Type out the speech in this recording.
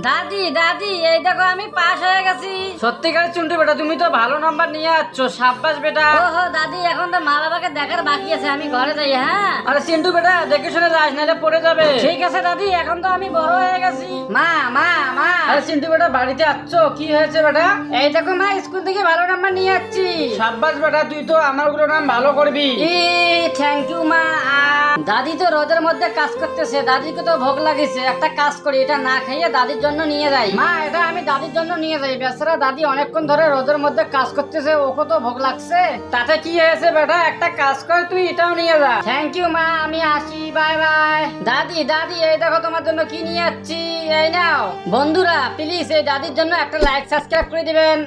দাদি দাদি এই দেখো আমি পাস হয়ে গেছি। সত্যিকার চিন্টু বেটা, তুমি তো ভালো নাম্বার নিয়ে আসছো, সাব্বাস বেটা। ওহো দাদি এখন তো মা বাবাকে দেখার বাকি আছে, আমি ঘরে যাই। হ্যাঁ আরে চিন্টু বেটা দেখে শুনে যাস, নাহলে পড়ে যাবে। ঠিক আছে দাদি, এখন তো আমি বড় হয়ে গেছি। মা মা মা আরে চিন্টু বেটা বাড়িতে আসছো, কি হয়েছে বেটা? এই দেখো মা, স্কুল থেকে ভালো নাম্বার নিয়ে যাচ্ছি। সাব্বাস বেটা, তুই তো আমার গুলো নাম ভালো করবি। থ্যাংক ইউ মা। দাদি তো রোদের মধ্যে কাজ করতেছে, দাদিকে তো ভোগ লাগিছে। একটা কাজ করি, এটা না খাইয়ে দাদির জন্য নিয়ে যাই। মা এটা আমি দাদির জন্য নিয়ে যাই। বেচারা দাদি অনেকক্ষণ ধরে রোদের মধ্যে কাজ করতেছে, ওকে তো ভোগ লাগছে। তাতে কি হয়েছে বেটা, একটা কাজ কর, তুই এটাও নিয়ে যা। থ্যাংক ইউ মা, আমি আসি, বাই বাই। দাদি দাদি এই দেখো তোমার জন্য কি নিয়ে যাচ্ছি, এই নাও। বন্ধুরা প্লিজ এই দাদির জন্য একটা লাইক সাবস্ক্রাইব করে দিবেন।